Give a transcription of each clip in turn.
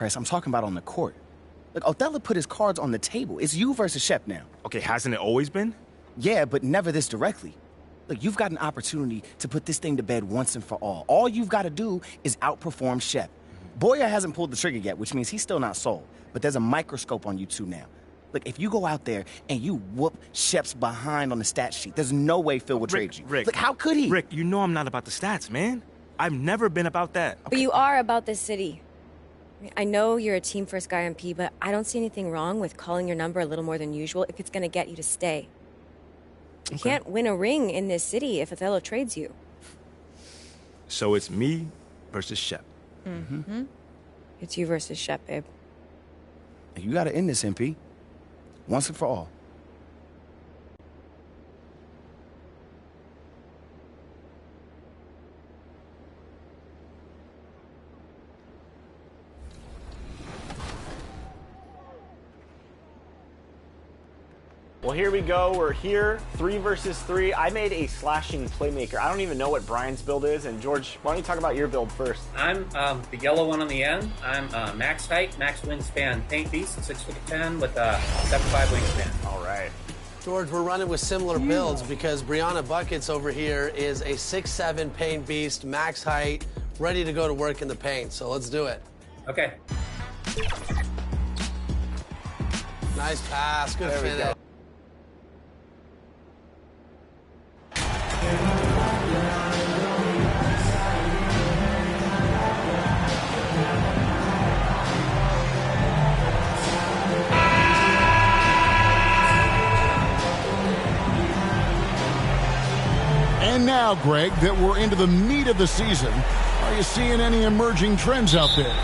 Chris, I'm talking about on the court. Look, Othello put his cards on the table. It's you versus Shep now. Okay, hasn't it always been? Yeah, but never this directly. Look, you've got an opportunity to put this thing to bed once and for all. All you've got to do is outperform Shep. Boyer hasn't pulled the trigger yet, which means he's still not sold. But there's a microscope on you two now. Look, if you go out there and you whoop Shep's behind on the stat sheet, there's no way Phil will trade you. Rick, look, how could he? Rick, you know I'm not about the stats, man. I've never been about that. But you are about this city. I know you're a team-first guy on P, but I don't see anything wrong with calling your number a little more than usual if it's going to get you to stay. You can't win a ring in this city if Othello trades you. So it's me versus Shep. Mm-hmm. It's you versus Shep, babe. You got to end this, MP. Once and for all. Well, here we go. We're here, 3 versus 3. I made a slashing playmaker. I don't even know what Brian's build is. And George, why don't you talk about your build first? I'm the yellow one on the end. I'm max height, max wingspan, paint beast, 6'10" with a 7'5" wingspan. All right. George, we're running with similar builds because Brianna Buckets over here is a 6'7" paint beast, max height, ready to go to work in the paint. So let's do it. Okay. Nice pass. Good finish. And now, Greg, that we're into the meat of the season, are you seeing any emerging trends out there?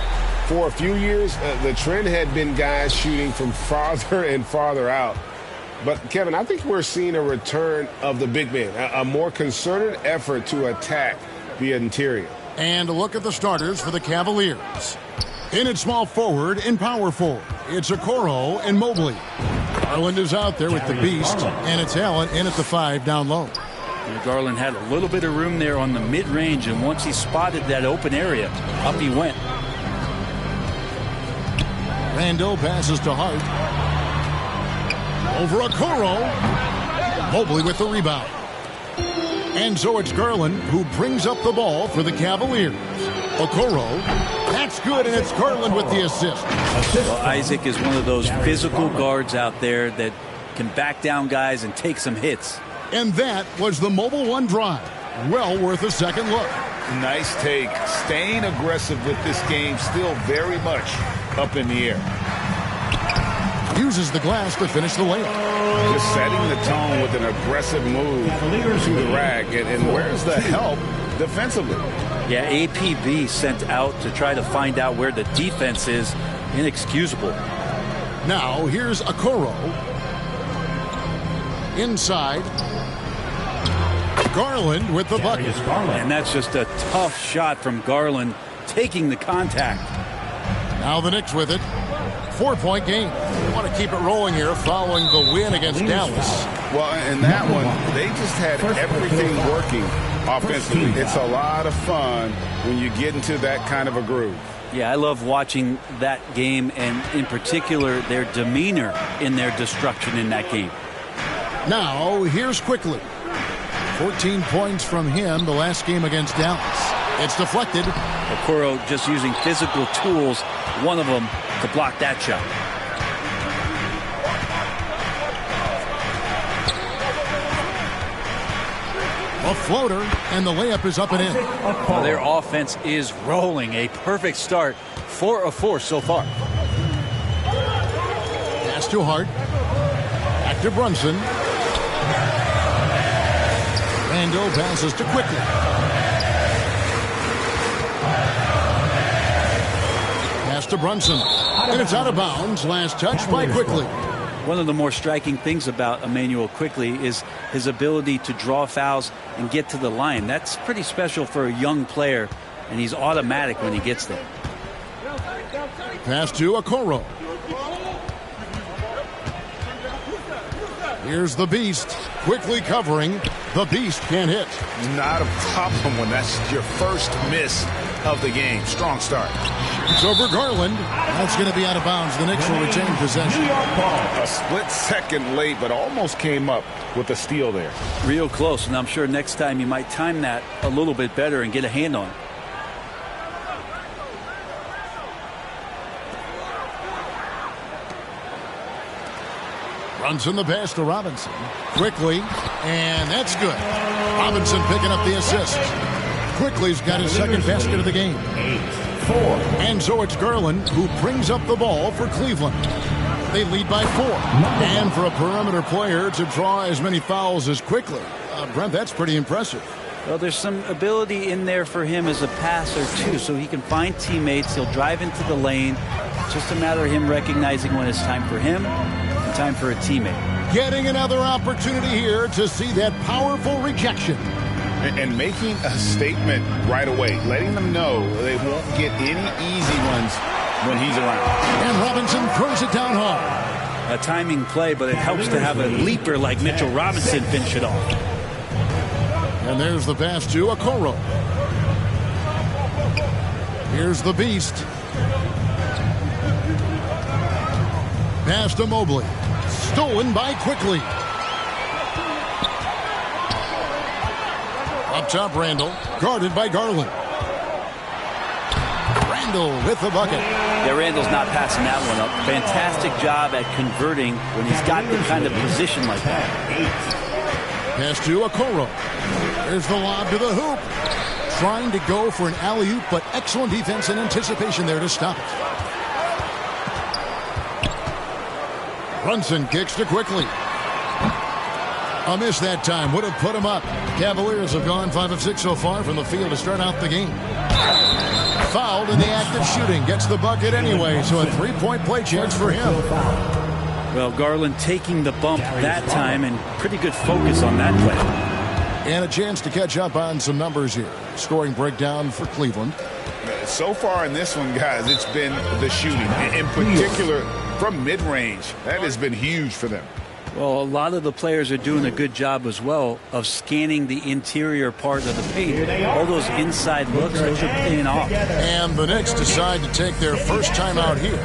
For a few years, the trend had been guys shooting from farther and farther out. But, Kevin, I think we're seeing a return of the big man, a more concerted effort to attack the interior. And a look at the starters for the Cavaliers. In at small forward and power forward, it's Okoro and Mobley. Garland is out there with the beast, and it's Allen in at the 5 down low. Garland had a little bit of room there on the mid-range, and once he spotted that open area, up he went. Randall passes to Hart. Over Okoro. Mobley with the rebound. And so it's Garland who brings up the ball for the Cavaliers. Okoro. That's good, and it's Garland with the assist. Well, Isaac is one of those physical guards out there that can back down guys and take some hits. And that was the Mobile One drive. Well worth a second look. Nice take. Staying aggressive with this game, still very much up in the air. Uses the glass to finish the layup. Just setting the tone with an aggressive move to the rack. And where's the help defensively? Yeah, APB sent out to try to find out where the defense is. Inexcusable. Now here's Okoro. Inside. Garland with the bucket. And that's just a tough shot from Garland, taking the contact. Now the Knicks with it. 4-point game. We want to keep it rolling here following the win against Dallas. Well, in that one, they just had everything working offensively. It's a lot of fun when you get into that kind of a groove. Yeah, I love watching that game, and in particular, their demeanor in their destruction in that game. Now, here's Quickly. 14 points from him the last game against Dallas. It's deflected. Okoro just using physical tools, one of them to block that shot. A floater, and the layup is up and in. Well, their offense is rolling. A perfect start. 4 of 4 so far. Pass to Hart. Back to Brunson. Randall passes to Quickly. Pass to Brunson. And it's out of bounds. Last touch by Quickly. One of the more striking things about Immanuel Quickly is his ability to draw fouls and get to the line. That's pretty special for a young player, and he's automatic when he gets there. Pass to Okoro. Here's the Beast. Quickly covering. The Beast can't hit. Not a problem when that's your first miss of the game. Strong start. It's over Garland. That's going to be out of bounds. The Knicks will retain possession. A split second late, but almost came up with a steal there. Real close, and I'm sure next time you might time that a little bit better and get a hand on it. Runs in the pass to Robinson. Quickly, and that's good. Robinson picking up the assist. Quickly's got his second basket of the game. 8-4. And so it's Garland who brings up the ball for Cleveland. They lead by 4. And for a perimeter player to draw as many fouls as Quickly, Brent, that's pretty impressive. Well, there's some ability in there for him as a passer, too, so he can find teammates. He'll drive into the lane. It's just a matter of him recognizing when it's time for him and time for a teammate. Getting another opportunity here to see that powerful rejection. And making a statement right away, letting them know they won't get any easy ones when he's around. And Robinson throws it down hard. A timing play, but it helps to have a leaper like Mitchell Robinson finish it off. And there's the pass to Okoro. Here's the beast. Pass to Mobley. Stolen by Quickly. Up top, Randall. Guarded by Garland. Randall with the bucket. Yeah, Randall's not passing that one up. Fantastic job at converting when he's got the kind of position like that. Pass to Okoro. There's the lob to the hoop. Trying to go for an alley-oop, but excellent defense and anticipation there to stop it. Brunson kicks to Quickly. A miss that time would have put him up. Cavaliers have gone 5 of 6 so far from the field to start out the game. Fouled in the act of shooting. Gets the bucket anyway, so a 3-point play chance for him. Well, Garland taking the bump that time and pretty good focus on that play. And a chance to catch up on some numbers here. Scoring breakdown for Cleveland. So far in this one, guys, it's been the shooting. In particular, from mid-range. That has been huge for them. Well, a lot of the players are doing a good job as well of scanning the interior part of the paint. All those inside looks, those are paying off. And the Knicks decide to take their first time out here.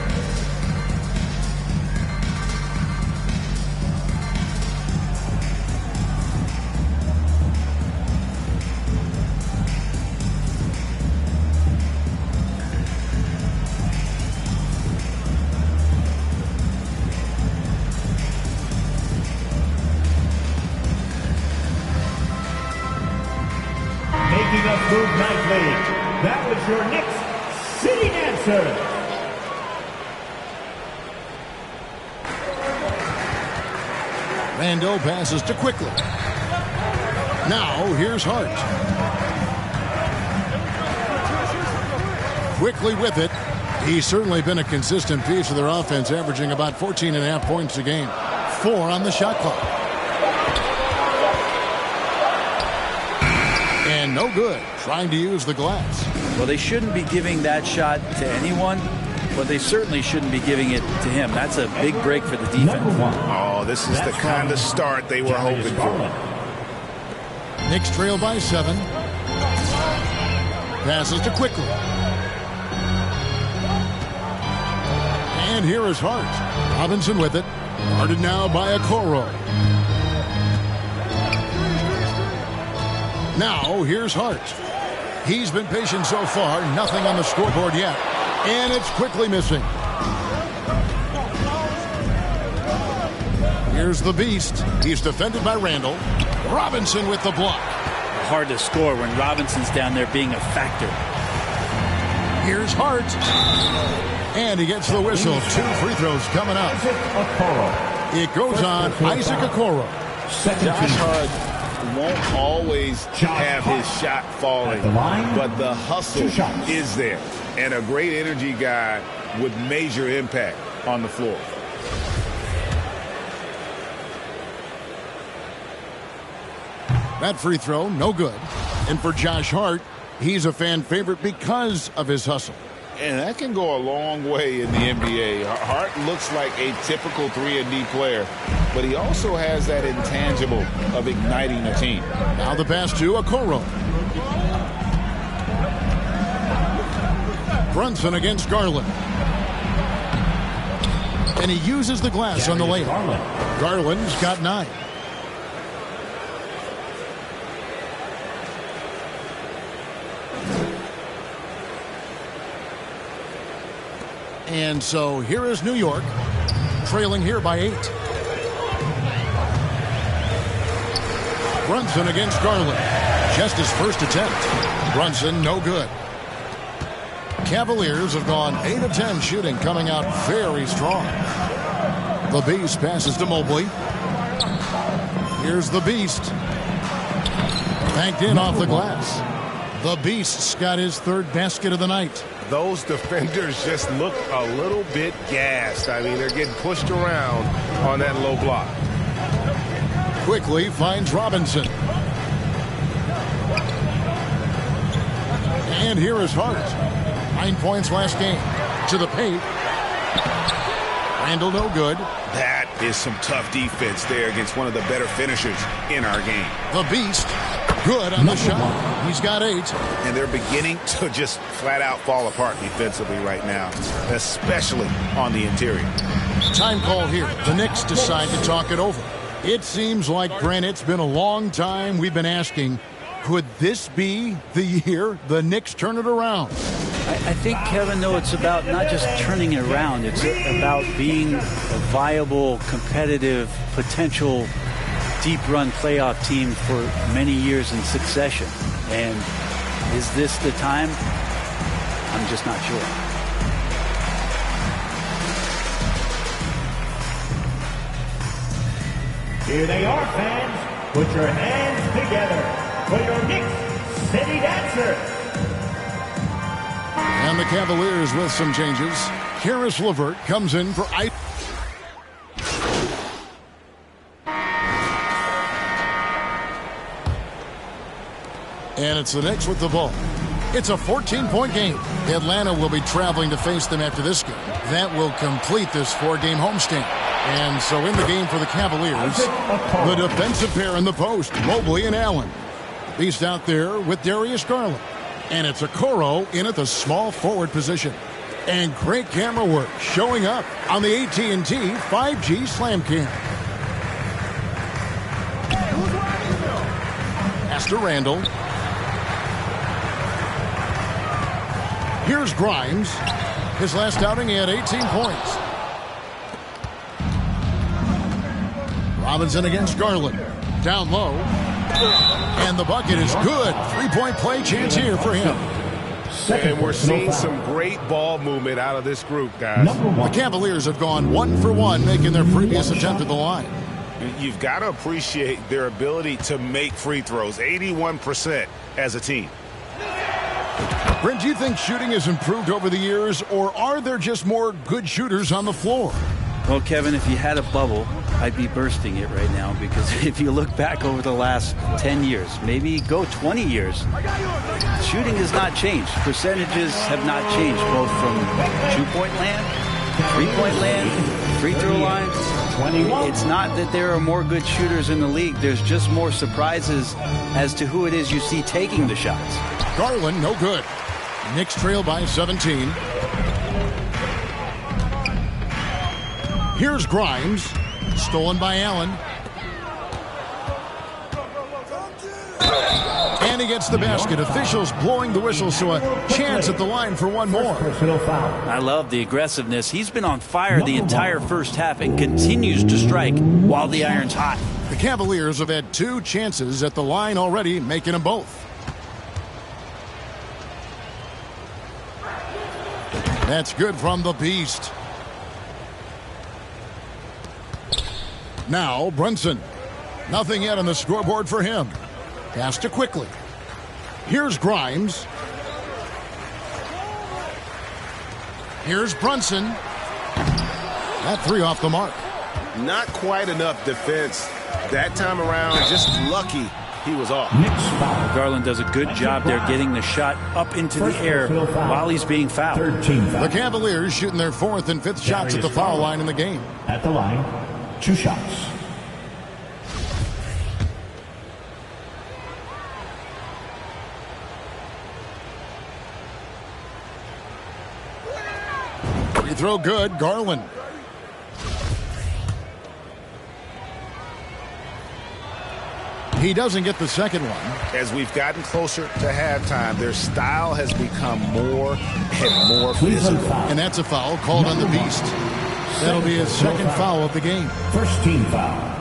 Move nightly. That was your Knicks City Dancer. Randall passes to Quickly. Now here's Hart. Quickly with it. He's certainly been a consistent piece of their offense, averaging about 14.5 points a game. 4 on the shot clock. And no good. Trying to use the glass. Well, they shouldn't be giving that shot to anyone, but they certainly shouldn't be giving it to him. That's a big break for the defense. Oh, this is the kind of start they were hoping for. Knicks trail by 7. Passes to Quickly. And here is Hart. Robinson with it. Guarded now by Okoro. Now, here's Hart. He's been patient so far. Nothing on the scoreboard yet. And it's Quickly missing. Here's the beast. He's defended by Randall. Robinson with the block. Hard to score when Robinson's down there being a factor. Here's Hart. And he gets the whistle. 2 free throws coming up. It goes on Isaac Okoro. Josh Hart won't always have his shot falling, but the hustle is there. And a great energy guy with major impact on the floor. That free throw, no good. And for Josh Hart, he's a fan favorite because of his hustle. And that can go a long way in the NBA. Hart looks like a typical 3-and-D player, but he also has that intangible of igniting a team. Now the pass to Okoro. Brunson against Garland. And he uses the glass on the layup. Garland's got 9. And so here is New York, trailing here by 8. Brunson against Garland. Just his first attempt. Brunson, no good. Cavaliers have gone 8 of 10 shooting, coming out very strong. The Beast passes to Mobley. Here's the Beast. Banked in off the glass. The Beast's got his 3rd basket of the night. Those defenders just look a little bit gassed. I mean, they're getting pushed around on that low block. Quickly finds Robinson. And here is Hart. 9 points last game. To the paint. Randall, no good. That is some tough defense there against one of the better finishers in our game. The Beast, good on the shot. He's got 8. And they're beginning to just flat out fall apart defensively right now, especially on the interior. Time call here. The Knicks decide to talk it over. It seems like, Brent, it's been a long time we've been asking, could this be the year the Knicks turn it around? I think, Kevin, though, it's about not just turning it around. It's about being a viable, competitive, potential deep-run playoff team for many years in succession. And is this the time? I'm just not sure. Here they are, fans. Put your hands together for your Knicks City Dancer. And the Cavaliers with some changes. Karis LeVert comes in for and it's the Knicks with the ball. It's a 14-point game. Atlanta will be traveling to face them after this game. That will complete this 4-game homestand. And so in the game for the Cavaliers, the defensive pair in the post, Mobley and Allen. Beast out there with Darius Garland. And it's Okoro in at the small forward position. And great camera work showing up on the AT&T 5G Slam Cam. Pass to Randall. Here's Grimes. His last outing, he had 18 points. Robinson against Garland. Down low. And the bucket is good. 3-point play chance here for him. And we're seeing some great ball movement out of this group, guys. The Cavaliers have gone 1 for 1, making their previous attempt at the line. You've got to appreciate their ability to make free throws. 81% as a team. Brent, do you think shooting has improved over the years, or are there just more good shooters on the floor? Well, Kevin, if you had a bubble, I'd be bursting it right now, because if you look back over the last 10 years, maybe go 20 years, shooting has not changed. Percentages have not changed, both from 2-point land, 3-point land, free throw lines. It's not that there are more good shooters in the league. There's just more surprises as to who it is you see taking the shots. Garland, no good. Knicks trail by 17. Here's Grimes. Stolen by Allen. And he gets the basket. Officials blowing the whistle, so a chance at the line for one more. I love the aggressiveness. He's been on fire the entire first half and continues to strike while the iron's hot. The Cavaliers have had 2 chances at the line already, making them both. That's good from the Beast. Now Brunson. Nothing yet on the scoreboard for him. Pass to Quickly. Here's Grimes. Here's Brunson. That 3 off the mark. Not quite enough defense that time around. Just lucky he was off. Garland does a good job there getting the shot up into the air while he's being fouled. The Cavaliers shooting their 4th and 5th shots at the foul line in the game. At the line, 2 shots. throw good. Garland. He doesn't get the second one. As we've gotten closer to halftime, their style has become more and more physical. And that's a foul called on the Beast. That'll be his second foul of the game. First team foul.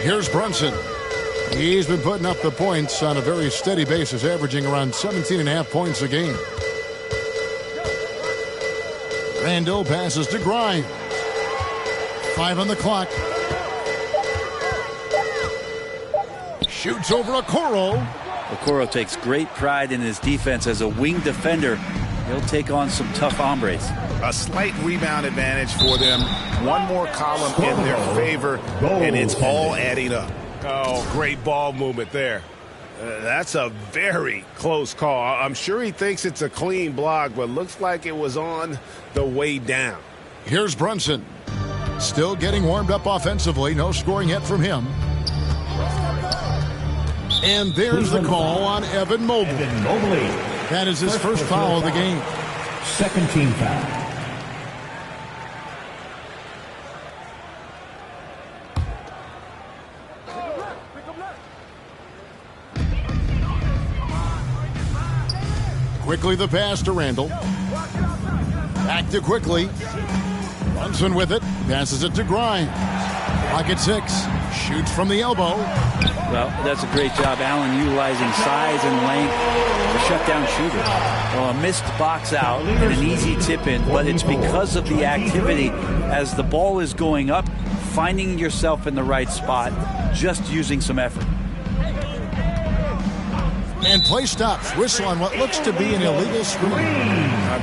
Here's Brunson. He's been putting up the points on a very steady basis, averaging around 17.5 points a game. Randall passes to Grimes. 5 on the clock. Shoots over Okoro. Okoro takes great pride in his defense as a wing defender. He'll take on some tough hombres. A slight rebound advantage for them. One more column in their favor, and it's all adding up. Oh, great ball movement there. That's a very close call. I'm sure he thinks it's a clean block, but looks like it was on the way down. Here's Brunson. Still getting warmed up offensively. No scoring yet from him. And there's the call on Evan Mobley. That is his first foul of the game. Second team foul. Quickly the pass to Randall. Back to Quickly. Brunson with it. Passes it to Grimes. Pocket 6. Shoots from the elbow. Well, that's a great job, Allen, utilizing size and length to shut down Shooter. Well, a missed box out and an easy tip in, but it's because of the activity as the ball is going up, finding yourself in the right spot, just using some effort. And play stops. Whistle on what looks to be an illegal screen.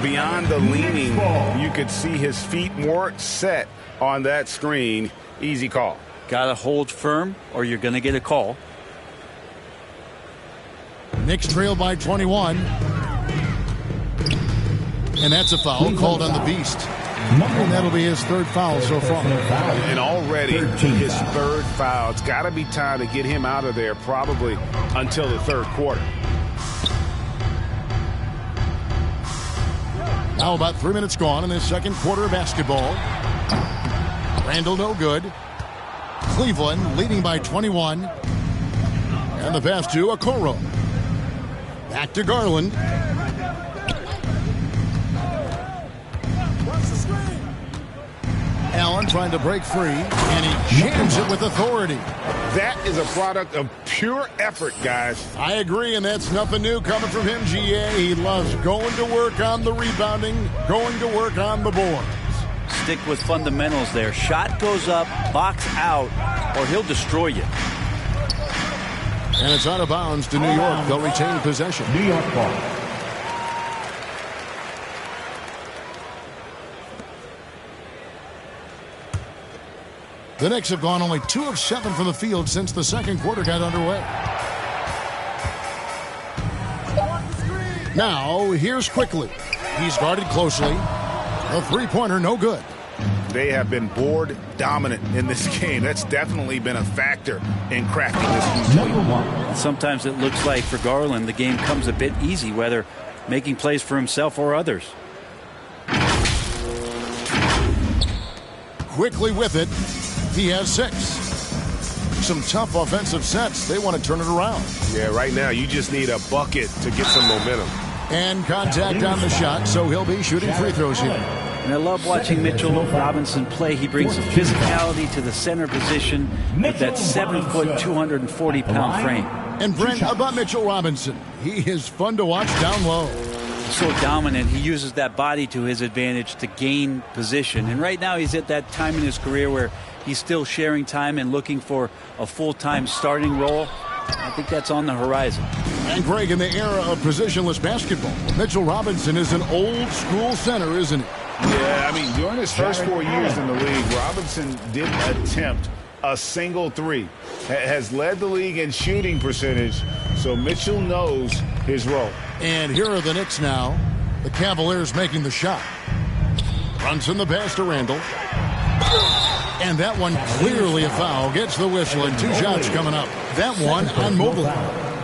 Beyond the leaning, you could see his feet weren't set on that screen. Easy call. Got to hold firm or you're going to get a call. Knicks trail by 21. And that's a foul called on the Beast. And that'll be his third foul so far. And already his third foul. It's got to be time to get him out of there probably until the third quarter. Now about 3 minutes gone in this second quarter of basketball. Randall no good. Cleveland leading by 21. And the pass to Okoro. Back to Garland. Allen trying to break free, and he jams it with authority. That is a product of pure effort, guys. I agree, and that's nothing new coming from him, GA. He loves going to work on the rebounding, going to work on the boards. Stick with fundamentals there. Shot goes up, box out, or he'll destroy you. And it's out of bounds to New York. They'll retain possession. New York ball. The Knicks have gone only 2 of 7 from the field since the second quarter got underway. Now, here's Quickly. He's guarded closely. A three-pointer, no good. They have been board dominant in this game. That's definitely been a factor in crafting this game. Sometimes it looks like for Garland, the game comes a bit easy, whether making plays for himself or others. Quickly with it. He has 6. Some tough offensive sets. They want to turn it around. Yeah, right now you just need a bucket to get some momentum. And contact on the shot, so he'll be shooting free throws here. And I love watching Mitchell Robinson play. He brings some physicality to the center position with that 7-foot, 240-pound frame. And Brent, about Mitchell Robinson, he is fun to watch down low. So dominant. He uses that body to his advantage to gain position. And right now he's at that time in his career where he's still sharing time and looking for a full-time starting role. I think that's on the horizon. And Greg, in the era of positionless basketball, Mitchell Robinson is an old-school center, isn't he? Yeah, I mean, during his first 4 years in the league, Robinson didn't attempt a single three. Has led the league in shooting percentage, so Mitchell knows his role. And here are the Knicks now. The Cavaliers making the shot. Brunson the pass to Randall. And that one clearly a foul. Gets the whistle and 2 shots coming up. That one on Mobley.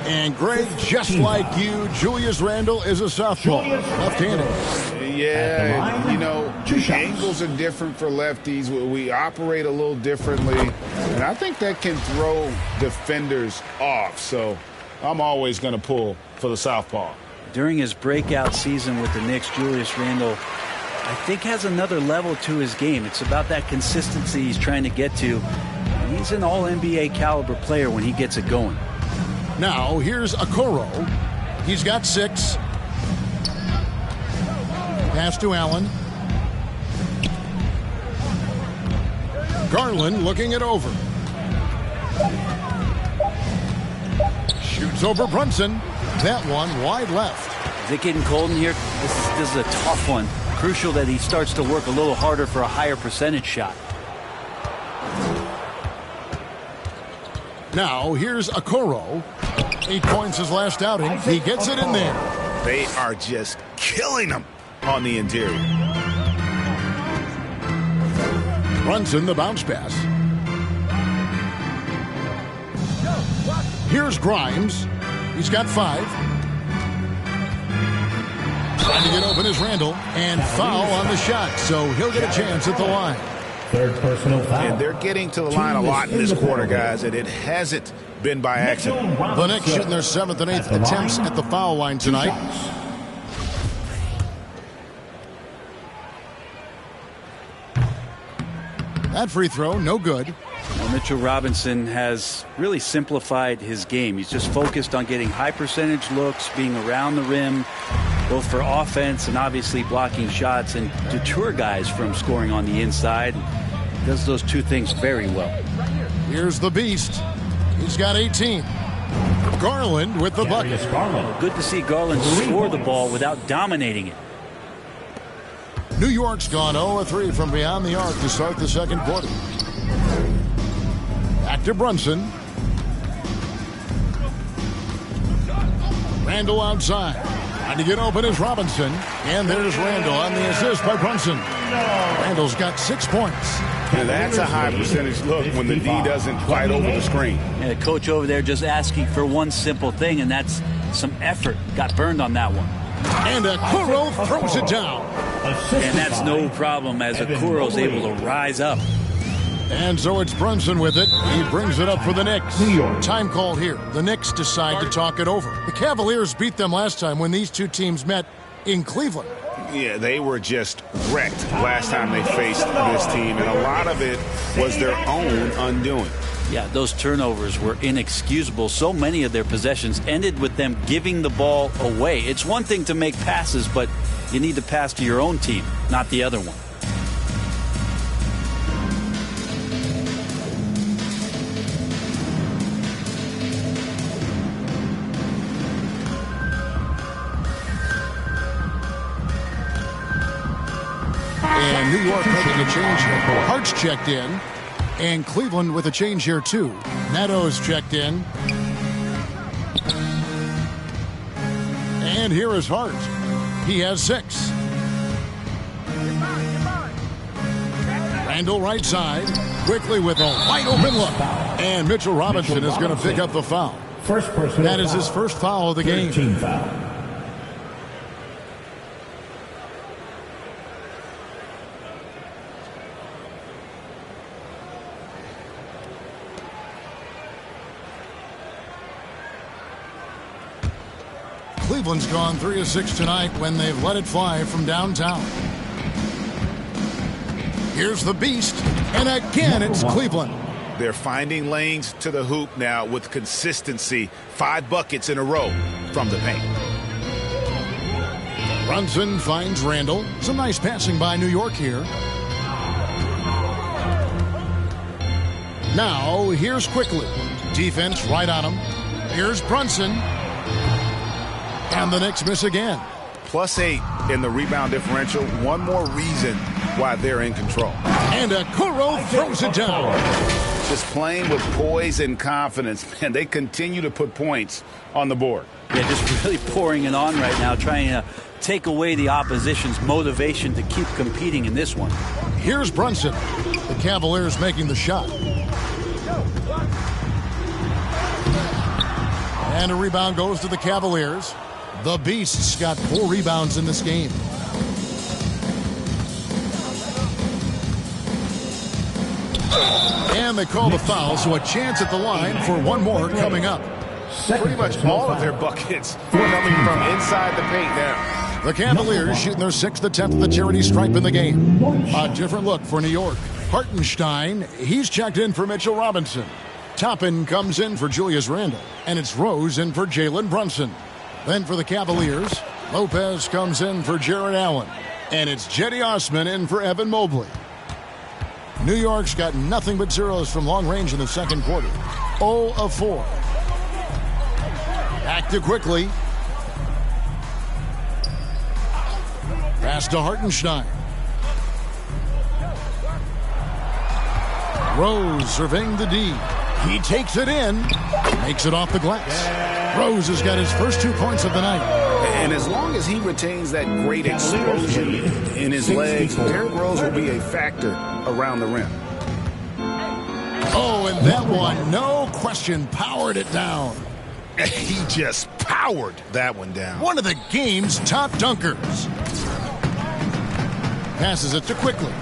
And Greg, just like you, Julius Randle is a southpaw, left-handed. Yeah, you know, the angles are different for lefties. We operate a little differently, and I think that can throw defenders off. So I'm always going to pull for the southpaw. During his breakout season with the Knicks, Julius Randle, I think, has another level to his game. It's about that consistency he's trying to get to. He's an all-NBA caliber player when he gets it going. Now, here's Okoro. He's got 6. Pass to Allen. Garland looking it over. Shoots over Brunson. That one wide left. Is it getting cold in here? This is a tough one. Crucial that he starts to work a little harder for a higher percentage shot. Now, here's Okoro. 8 points his last outing. He gets it in there. They are just killing him on the interior. Brunson, the bounce pass. Here's Grimes. He's got 5. Trying to get open is Randle. And foul on the shot, so he'll get a chance at the line. Third personal foul. And they're getting to the line a lot in this quarter, guys, and it hasn't been by accident. The Knicks shooting their 7th and 8th attempts at the foul line tonight. That free throw, no good. Well, Mitchell Robinson has really simplified his game. He's just focused on getting high percentage looks, being around the rim, both for offense and obviously blocking shots, and deter guys from scoring on the inside. He does those two things very well. Here's the beast. He's got 18. Garland with the bucket. Good to see Garland score the ball without dominating it. New York's gone 0-3 from beyond the arc to start the second quarter. Back to Brunson. Randle outside. Trying to get open is Robinson. And there's Randle on the assist by Brunson. Randle's got 6 points. And that's a high percentage look when the D doesn't fight over the screen. And the coach over there just asking for one simple thing, and that's some effort. Got burned on that one. And Okoro throws it down. And that's no problem as Okoro's able to rise up. And so it's Brunson with it. He brings it up for the Knicks. Time call here. The Knicks decide to talk it over. The Cavaliers beat them last time when these two teams met in Cleveland. Yeah, they were just wrecked last time they faced this team, and a lot of it was their own undoing. Yeah, those turnovers were inexcusable. So many of their possessions ended with them giving the ball away. It's one thing to make passes, but you need to pass to your own team, not the other one. And New York making a change here. Hart's checked in. And Cleveland with a change here, too. Neto's checked in. And here is Hart. He has 6. Randle right side. Quickly with a wide open look. And Mitchell Robinson is going to pick up the foul. That is his first foul of the game. Cleveland's gone 3 of 6 tonight when they've let it fly from downtown. Here's the beast, and again it's Cleveland. They're finding lanes to the hoop now with consistency. 5 buckets in a row from the paint. Brunson finds Randle. Some nice passing by New York here. Now here's Quickly. Defense right on him. Here's Brunson. And the Knicks miss again. +8 in the rebound differential. One more reason why they're in control. And Okoro throws it down. Just playing with poise and confidence. Man, they continue to put points on the board. Yeah, just really pouring it on right now, trying to take away the opposition's motivation to keep competing in this one. Here's Brunson. The Cavaliers making the shot. And a rebound goes to the Cavaliers. The Beasts got 4 rebounds in this game. And they call the foul, so a chance at the line for one more coming up. Pretty much all of their buckets coming from inside the paint now. The Cavaliers shooting their 6th attempt at the charity stripe in the game. A different look for New York. Hartenstein, he's checked in for Mitchell Robinson. Toppin comes in for Julius Randle. And it's Rose in for Jalen Brunson. Then for the Cavaliers, Lopez comes in for Jared Allen. And it's Jetty Osman in for Evan Mobley. New York's got nothing but zeros from long range in the second quarter. 0 of 4. Active quickly. Pass to Hartenstein. Rose surveying the D. He takes it in. Makes it off the glass. Rose has got his first 2 points of the night. And as long as he retains that great explosion in his legs, Derrick Rose will be a factor around the rim. Oh, and that one, no question, powered it down. He just powered that one down. One of the game's top dunkers. Passes it to Quickly.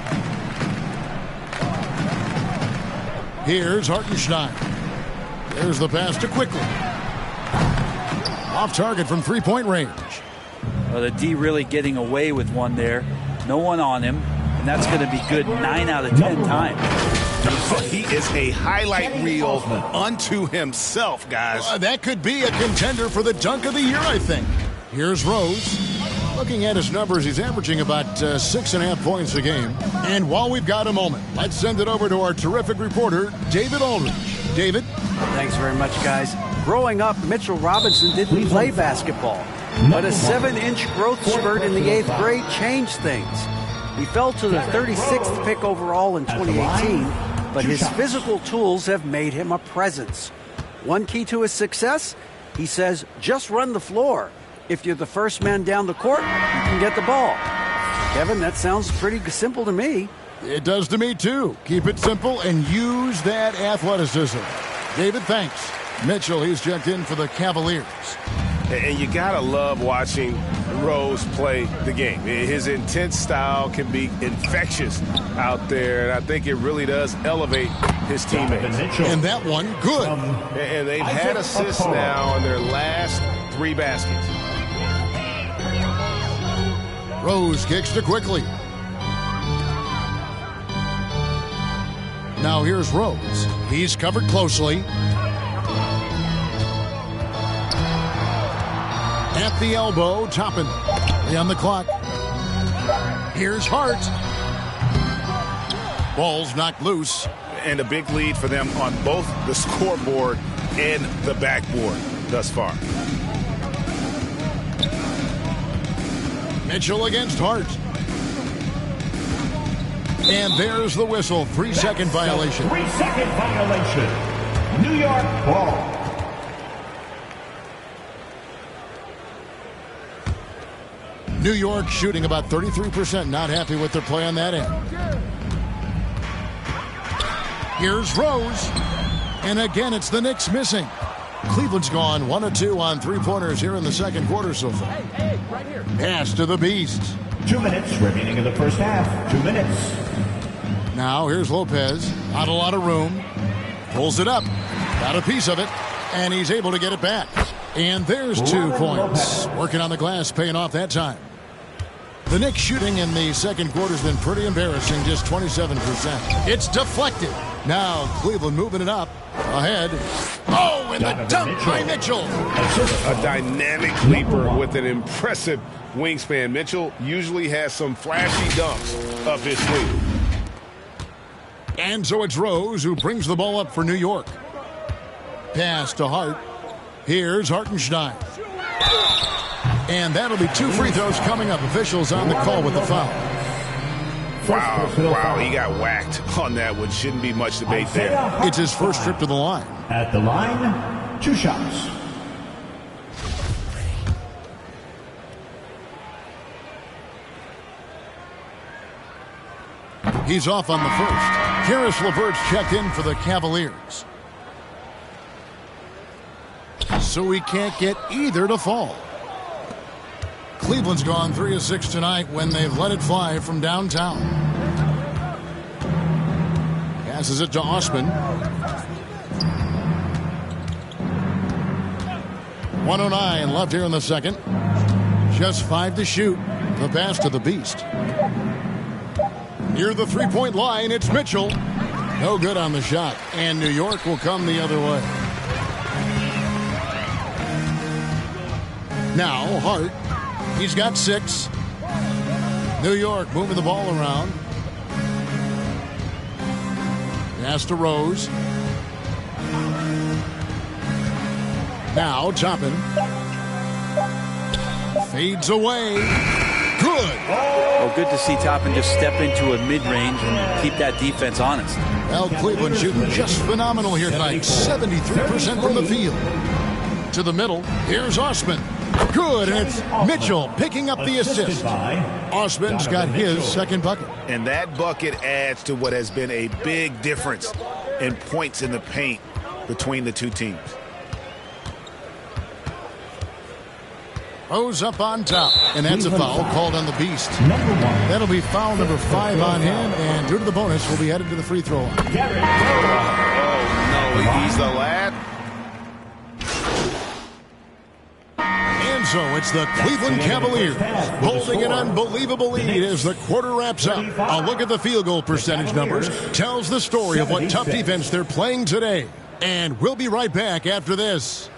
Here's Hartenstein. There's the pass to Quickly. Off target from three-point range. Well, the D really getting away with one there. No one on him. And that's going to be good 9 out of 10 times. He is a highlight reel unto himself, guys. That could be a contender for the dunk of the year, I think. Here's Rose. Looking at his numbers, he's averaging about 6.5 points a game. And while we've got a moment, let's send it over to our terrific reporter, David Aldridge. David? Thanks very much, guys. Growing up, Mitchell Robinson didn't play basketball. But a 7-inch growth spurt in the 8th grade changed things. He fell to the 36th pick overall in 2018, but his physical tools have made him a presence. One key to his success? He says, just run the floor. If you're the first man down the court, you can get the ball. Kevin, that sounds pretty simple to me. It does to me, too. Keep it simple and use that athleticism. David, thanks. Mitchell, he's checked in for the Cavaliers. And you gotta love watching Rose play the game. His intense style can be infectious out there, and I think it really does elevate his teammates. And that one, good. And they've had assists now on their last 3 baskets. Rose kicks to Quickly. Now here's Rose. He's covered closely. At the elbow, Toppin. On the clock. Here's Hart. Ball's knocked loose. And a big lead for them on both the scoreboard and the backboard thus far. Mitchell against Hart. And there's the whistle. 3-second violation. 3-second violation. New York ball. New York shooting about 33%. Not happy with their play on that end. Here's Rose. And again, it's the Knicks missing. Cleveland's gone 1 of 2 on 3-pointers here in the second quarter so far. Pass to the Beasts. 2 minutes remaining in the first half. 2 minutes. Now here's Lopez. Not a lot of room. Pulls it up. Got a piece of it. And he's able to get it back. And there's 2 points. Working on the glass, paying off that time. The Knicks shooting in the second quarter has been pretty embarrassing, just 27%. It's deflected. Now Cleveland moving it up. Ahead. Oh, and the dunk by Mitchell. A dynamic leaper with an impressive wingspan. Mitchell usually has some flashy dunks up his sleeve. And so it's Rose who brings the ball up for New York. Pass to Hart. Here's Hartenstein. And that'll be 2 free throws coming up. Officials on the call with the foul. Wow, he got whacked on that one. Shouldn't be much debate there. It's his first trip to the line. At the line, 2 shots. He's off on the first. Karis LeVert's checked in for the Cavaliers. so he can't get either to fall. Cleveland's gone 3 of 6 tonight when they've let it fly from downtown. Passes it to Osman. 1:09 left here in the second. Just 5 to shoot. The pass to the Beast. Near the three-point line, it's Mitchell. No good on the shot. And New York will come the other way. Now, Hart. He's got 6. New York moving the ball around. Pass to Rose. Now, Toppin. Fades away. Good. Oh, good to see Toppin just step into a mid-range and keep that defense honest. Well, Cleveland shooting just phenomenal here tonight. 73% from the field. To the middle. Here's Osman. Good, and it's Mitchell picking up the assist. Osman's got his second bucket. And that bucket adds to what has been a big difference in points in the paint between the two teams. Rose up on top, and that's a foul called on the Beast. That'll be foul number 5 on him, and due to the bonus, we'll be headed to the free throw line. Oh, no, he's the lad. And so it's the Cleveland Cavaliers holding an unbelievable lead as the quarter wraps up. A look at the field goal percentage numbers tells the story of what tough defense they're playing today. And we'll be right back after this.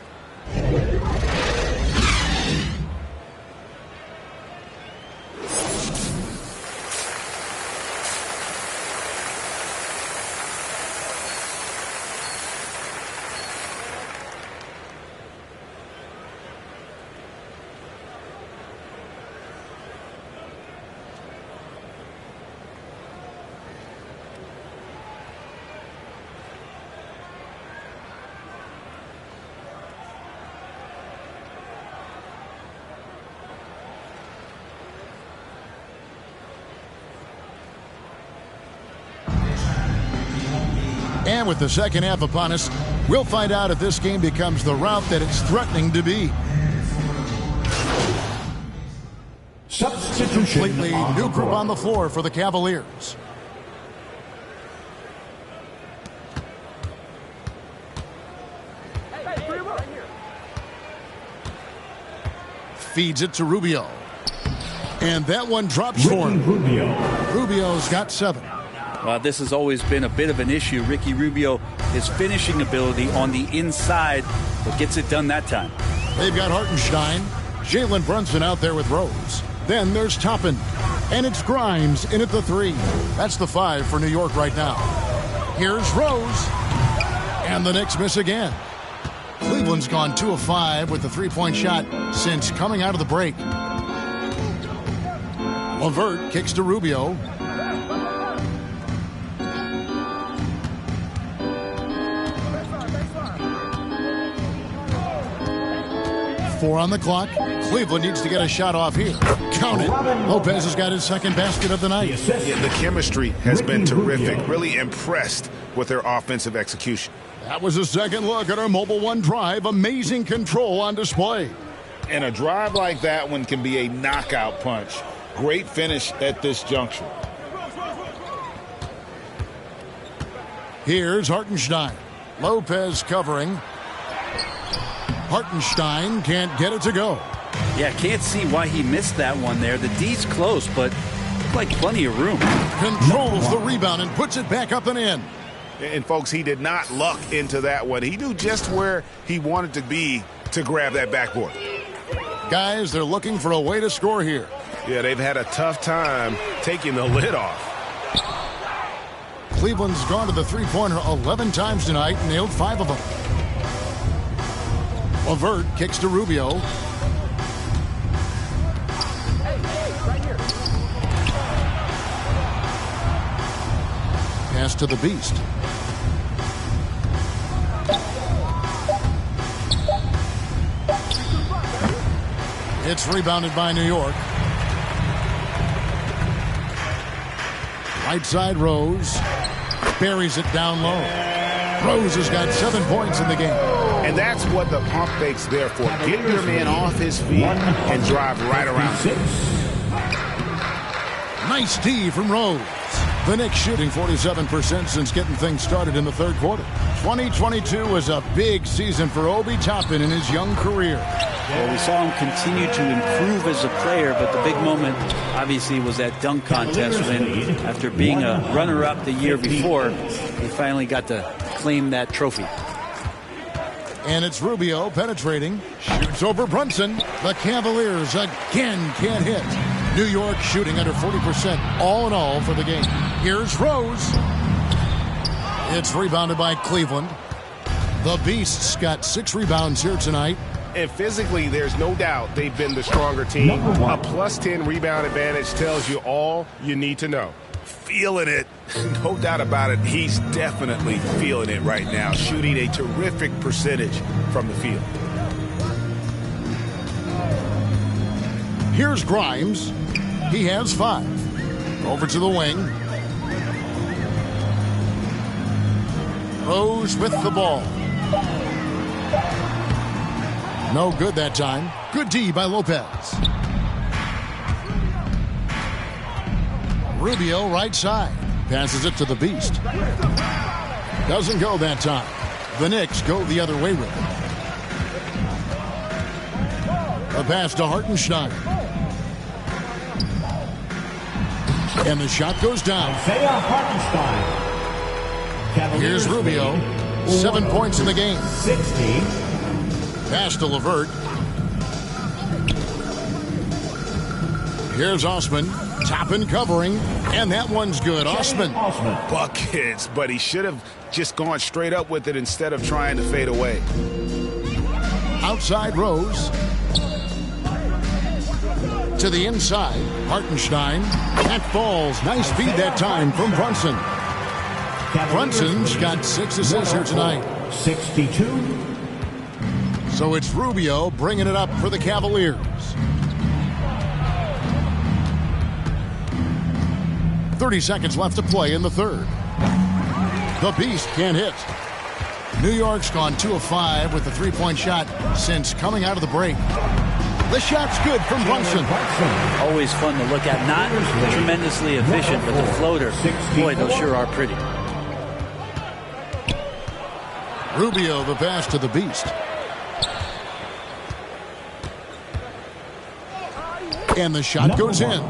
And with the second half upon us, we'll find out if this game becomes the rout that it's threatening to be. Substitution. Completely new group on the floor for the Cavaliers. Feeds it to Rubio. And that one drops for him. Rubio's got 7. This has always been a bit of an issue. Ricky Rubio, his finishing ability on the inside, but gets it done that time. They've got Hartenstein, Jalen Brunson out there with Rose. Then there's Toppin, and it's Grimes in at the 3. That's the 5 for New York right now. Here's Rose, and the Knicks miss again. Cleveland's gone 2 of 5 with the three-point shot since coming out of the break. LeVert kicks to Rubio. Four on the clock. Cleveland needs to get a shot off here. Count it. Lopez has got his second basket of the night. Yeah, the chemistry has been terrific. Really impressed with their offensive execution. That was a second look at our Mobile One drive. Amazing control on display. And a drive like that one can be a knockout punch. Great finish at this juncture. Here's Hartenstein. Lopez covering. Hartenstein can't get it to go. Yeah, can't see why he missed that one there. The D's close, but like plenty of room. Controls the rebound and puts it back up and in. And folks, he did not luck into that one. He knew just where he wanted to be to grab that backboard. Guys, they're looking for a way to score here. Yeah, they've had a tough time taking the lid off. Cleveland's gone to the three-pointer 11 times tonight and nailed 5 of them. LeVert kicks to Rubio. Pass to the Beast. It's rebounded by New York. Right side, Rose. Buries it down low. Rose has got 7 points in the game. And that's what the pump fake's there for. Get your man off his feet and drive right around him. Nice D from Rose. The Knicks shooting 47% since getting things started in the third quarter. 2022 was a big season for Obi Toppin in his young career. Well, we saw him continue to improve as a player, but the big moment obviously was that dunk contest when, after being a runner-up the year before, he finally got to claim that trophy. And it's Rubio penetrating, shoots over Brunson. The Cavaliers again can't hit. New York shooting under 40% all in all for the game. Here's Rose. It's rebounded by Cleveland. The Beasts got 6 rebounds here tonight. And physically, there's no doubt they've been the stronger team. A plus 10 rebound advantage tells you all you need to know. Feeling it. No doubt about it. He's definitely feeling it right now. Shooting a terrific percentage from the field. Here's Grimes. He has 5. Over to the wing. Rose with the ball. No good that time. Good D by Lopez. Rubio right side. Passes it to the Beast. Doesn't go that time. The Knicks go the other way with it. A pass to Hartenstein. And the shot goes down. Here's Rubio. 7 points in the game. 60. Pass to LeVert. Here's Osman. Toppin covering. And that one's good. Osman. Buckets, but he should have just gone straight up with it instead of trying to fade away. Outside Rose. To the inside. Hartenstein. That falls. Nice feed that time from Brunson. Brunson's got 6 assists here tonight. 62. So it's Rubio bringing it up for the Cavaliers. .30 seconds left to play in the third. The Beast can't hit. New York's gone 2 of 5 with the 3-point shot since coming out of the break. The shot's good from Brunson. Always fun to look at. Not tremendously efficient, but the floater, boy, those sure are pretty. Rubio the pass to the Beast. And the shot goes in.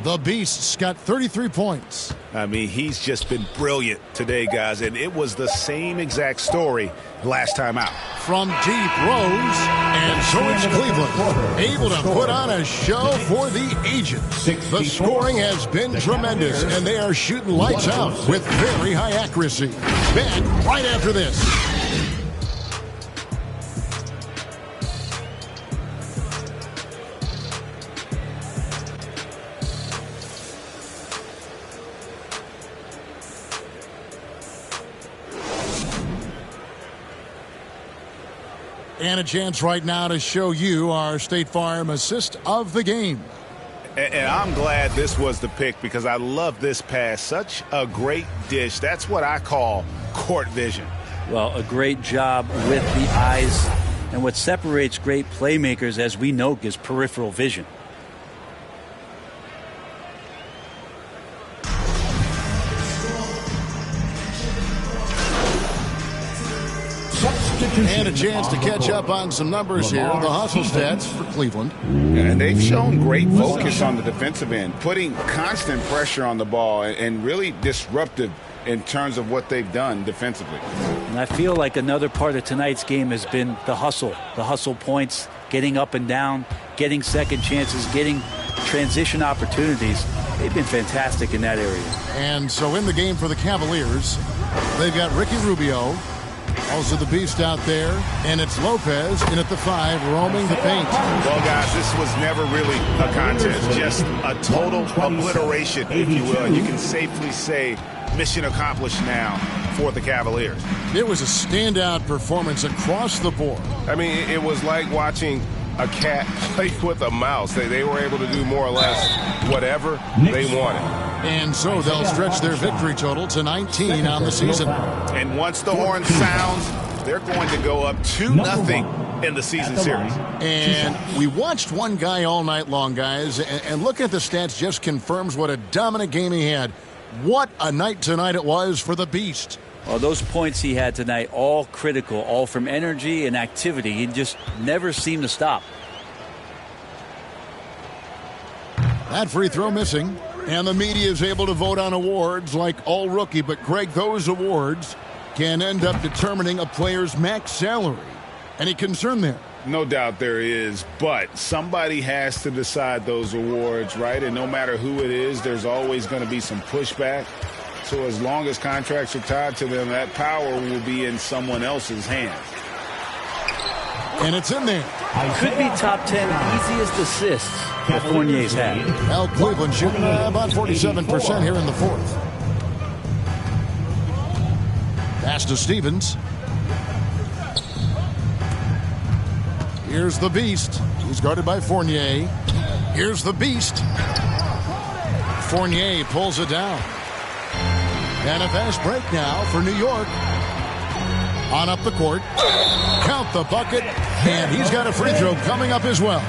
The Beast's got 33 points. I mean, he's just been brilliant today, guys, and it was the same exact story last time out. From deep, Rose, and so it's Cleveland, able to put on a show for the ages. The scoring has been tremendous, and they are shooting lights out with very high accuracy. Back right after this. And a chance right now to show you our State Farm assist of the game. And I'm glad this was the pick because I love this pass. Such a great dish. That's what I call court vision. Well, a great job with the eyes. And what separates great playmakers, as we know, is peripheral vision. And a chance to catch up on some numbers here. The hustle stats for Cleveland. And they've shown great focus on the defensive end, putting constant pressure on the ball and really disruptive in terms of what they've done defensively. And I feel like another part of tonight's game has been the hustle points, getting up and down, getting second chances, getting transition opportunities. They've been fantastic in that area. And so in the game for the Cavaliers, they've got Ricky Rubio, also the Beast out there, and it's Lopez in at the 5, roaming the paint. Well, guys, this was never really a contest, just a total obliteration, if you will. And you can safely say mission accomplished now for the Cavaliers. It was a standout performance across the board. I mean, it was like watching a cat play with a mouse. They were able to do more or less whatever they wanted. And so they'll stretch their victory total to 19 on the season. And once the horn sounds, They're going to go up 2-0 in the season series. And we watched one guy all night long, guys, and looking at the stats just confirms what a dominant game he had. What a night tonight it was for the Beast. Well, those points he had tonight, all critical, all from energy and activity. He just never seemed to stop. That free throw missing. And the media is able to vote on awards like all rookie. But, Greg, those awards can end up determining a player's max salary. Any concern there? No doubt there is, but somebody has to decide those awards, right? And no matter who it is, there's always going to be some pushback. So as long as contracts are tied to them, that power will be in someone else's hands. And it's in there. Could be top 10 easiest assists that Fournier's had. Al Cleveland shooting about 47% here in the fourth. Pass to Stevens. Here's the Beast. He's guarded by Fournier. Here's the Beast. Fournier pulls it down. And a fast break now for New York. On up the court. Count the bucket. And he's got a free throw coming up as well.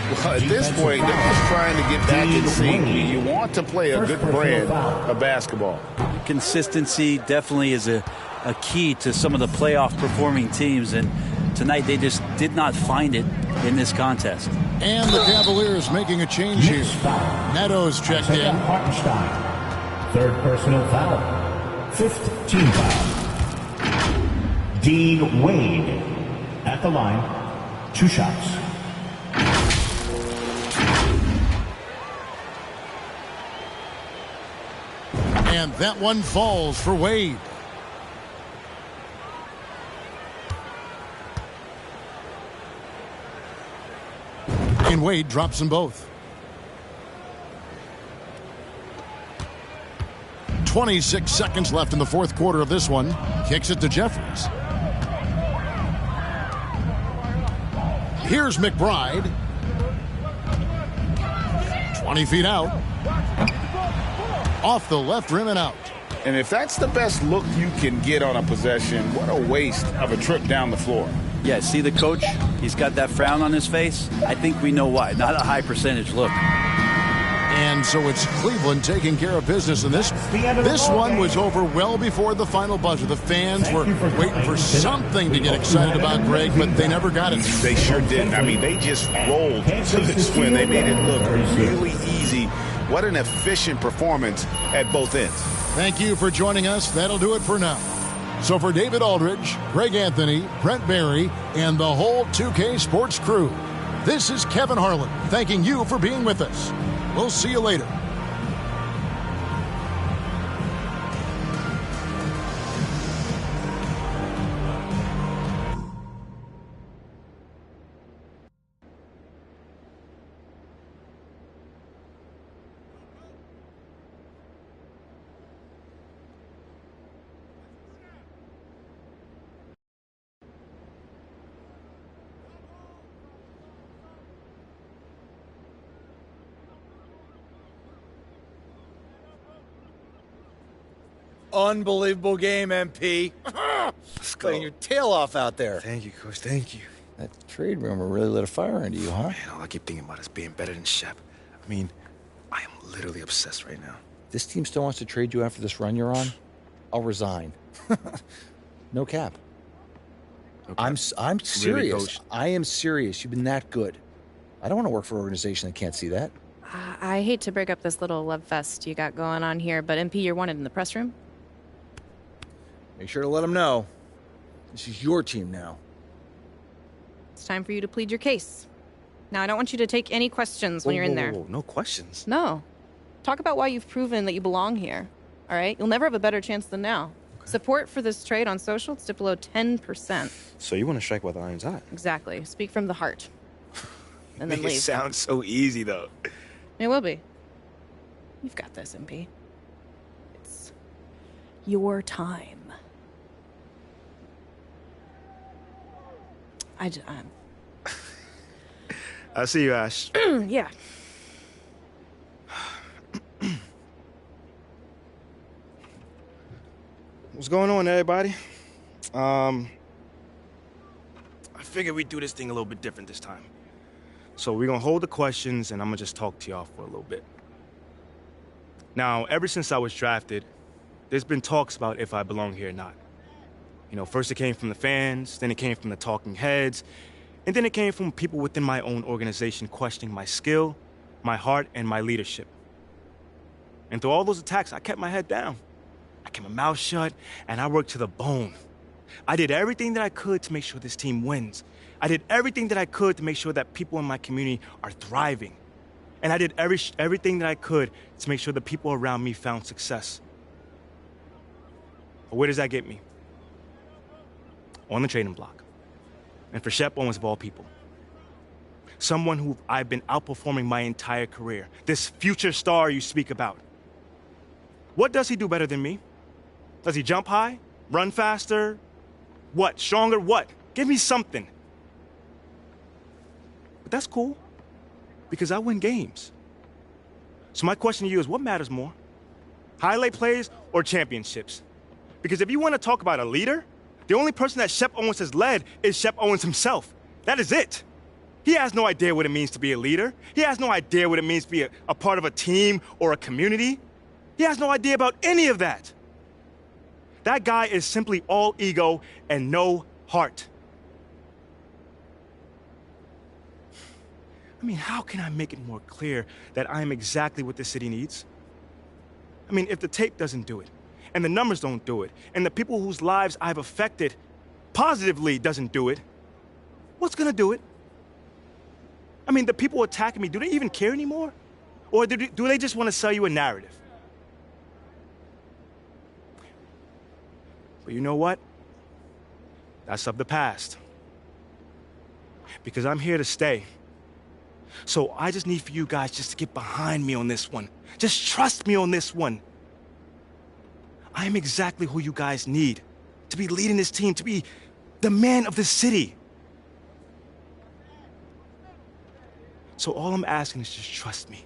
Well, at this point, they're just trying to get back in sync. You want to play a good brand of basketball. Consistency definitely is a key to some of the playoff performing teams, and tonight they just did not find it in this contest. And the Cavaliers making a change here. Neto's checked in. Third personal foul. Fifth team foul. Dean Wade at the line. 2 shots. And that one falls for Wade. And Wade drops them both. 26 seconds left in the fourth quarter of this one. Kicks it to Jeffries. Here's McBride. 20 feet out. Off the left rim and out. And if that's the best look you can get on a possession, what a waste of a trip down the floor. Yeah, see the coach? He's got that frown on his face. I think we know why. Not a high percentage look. And so it's Cleveland taking care of business in this. This one was over well before the final buzzer. The fans were waiting for something to get excited about, Greg, but they never got it. They sure didn't. I mean, they just rolled to this win. They made it look really easy. What an efficient performance at both ends. Thank you for joining us. That'll do it for now. So for David Aldridge, Greg Anthony, Brent Barry, and the whole 2K Sports crew, this is Kevin Harlan thanking you for being with us. We'll see you later. Unbelievable game, MP. Let's go. Playing your tail off out there. Thank you, Coach. Thank you. That trade rumor really lit a fire into you, huh? Man, all I keep thinking about is being better than Shep. I mean, I am literally obsessed right now. This team still wants to trade you after this run you're on? I'll resign. No cap. Okay. I'm serious. Really, Coach? I am serious. You've been that good. I don't want to work for an organization that can't see that. I hate to break up this little love fest you got going on here, but MP, you're wanted in the press room. Make sure to let them know. This is your team now. It's time for you to plead your case. Now, I don't want you to take any questions when you're in there. Whoa, no questions. No. Talk about why you've proven that you belong here. All right? You'll never have a better chance than now. Okay. Support for this trade on social, it's dipped below 10%. So you want to strike while the iron's hot? Exactly. Speak from the heart. And then Make leave. it sound so easy, though. It will be. You've got this, MP. It's your time. I'll see you, Ash. Yeah. What's going on, everybody? figured we'd do this thing a little bit different this time. So we're gonna hold the questions, and I'm gonna just talk to y'all for a little bit. Now, ever since I was drafted, there's been talks about if I belong here or not. You know, first it came from the fans, then it came from the talking heads, and then it came from people within my own organization questioning my skill, my heart, and my leadership. And through all those attacks, I kept my head down. I kept my mouth shut, and I worked to the bone. I did everything that I could to make sure this team wins. I did everything that I could to make sure that people in my community are thriving. And I did everything that I could to make sure the people around me found success. But where does that get me? On the trading block. And for Shep Owens of all people. Someone who I've been outperforming my entire career. This future star you speak about. What does he do better than me? Does he jump high? Run faster? What? Stronger? What? Give me something. But that's cool, because I win games. So my question to you is, what matters more? Highlight plays or championships? Because if you want to talk about a leader, the only person that Shep Owens has led is Shep Owens himself. That is it. He has no idea what it means to be a leader. He has no idea what it means to be a part of a team or a community. He has no idea about any of that. That guy is simply all ego and no heart. I mean, how can I make it more clear that I am exactly what the city needs? I mean, if the tape doesn't do it, and the numbers don't do it, and the people whose lives I've affected positively doesn't do it, what's gonna do it? I mean, the people attacking me, do they even care anymore? Or do they just want to sell you a narrative? But you know what? That's of the past. Because I'm here to stay. So I just need for you guys just to get behind me on this one. Just trust me on this one. I am exactly who you guys need to be leading this team, to be the man of the city. So all I'm asking is just trust me.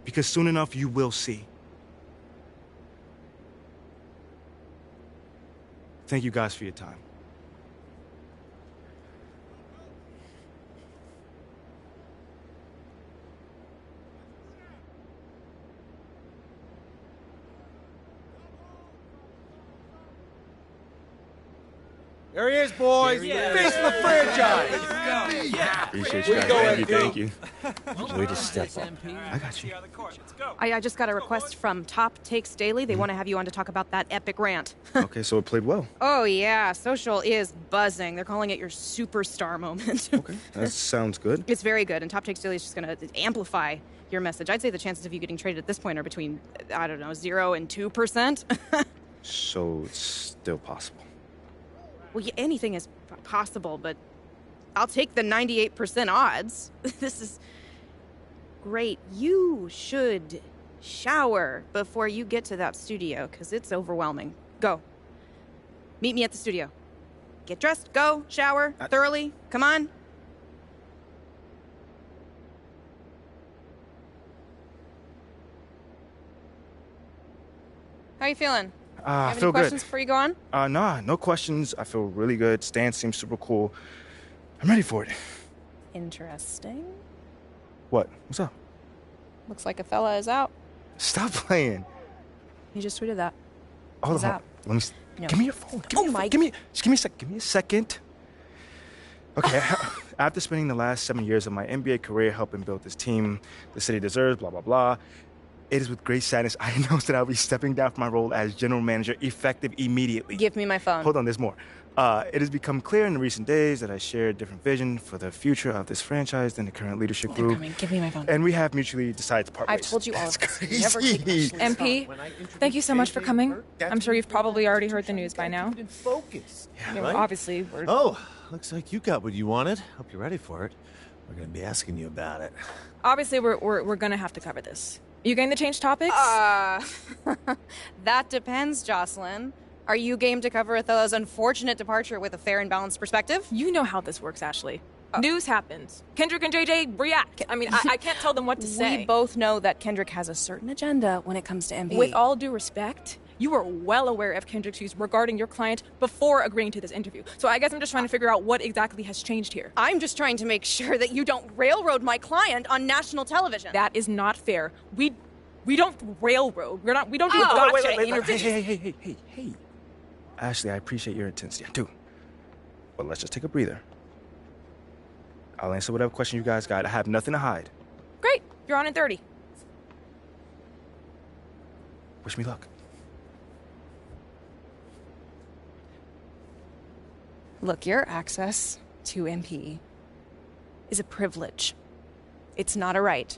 Because soon enough, you will see. Thank you guys for your time. There he is, boys. Face of the franchise. Appreciate you guys. Thank you. Way to step up. I got you. I just got a request from Top Takes Daily. They want to have you on to talk about that epic rant. Okay, so it played well. Oh, yeah. Social is buzzing. They're calling it your superstar moment. Okay, that sounds good. It's very good, and Top Takes Daily is just going to amplify your message. I'd say the chances of you getting traded at this point are between, I don't know, 0 and 2%. So it's still possible. Well, yeah, anything is possible, but I'll take the 98% odds. This is great. You should shower before you get to that studio, because it's overwhelming. Go. Meet me at the studio. Get dressed, go, shower, thoroughly. Come on. How you feeling? I Have feel any questions good. before you go on? Nah, no questions. I feel really good. Stan seems super cool. I'm ready for it. Interesting. What? What's up? Looks like a fella is out. Stop playing. He just tweeted that. Hold He's on. out. Let me. No. Give me your phone. Give me a sec. Give me a second. Okay. After spending the last 7 years of my NBA career helping build this team, the city deserves, blah, blah, blah. It is with great sadness I announce that I'll be stepping down from my role as general manager effective immediately. Give me my phone. Hold on, there's more. It has become clear in the recent days that I share a different vision for the future of this franchise than the current leadership They're group. coming. Give me my phone. And we have mutually decided to part I've ways. told you all of this. Crazy. Never keep Ashley's MP, phone. thank you so much for coming. I'm sure you've probably already heard the news by now. Focus. You know, Right? obviously, we're... Oh, looks like you got what you wanted. Hope you're ready for it. We're going to be asking you about it. Obviously, we're gonna have to cover this. You going to change topics? That depends, Jocelyn. Are you game to cover Othello's unfortunate departure with a fair and balanced perspective? You know how this works, Ashley. News happens. Kendrick and JJ react. I mean, I can't tell them what to say. We both know that Kendrick has a certain agenda when it comes to MP. With all due respect, You were well aware of Kendrick's views regarding your client before agreeing to this interview. So I guess I'm just trying to figure out what exactly has changed here. I'm just trying to make sure that you don't railroad my client on national television. That is not fair. We don't railroad. We don't do gotcha interviews. Hey. Ashley, I appreciate your intensity. I do. But let's just take a breather. I'll answer whatever question you guys got. I have nothing to hide. Great. You're on in 30. Wish me luck. Look, your access to MP is a privilege. It's not a right.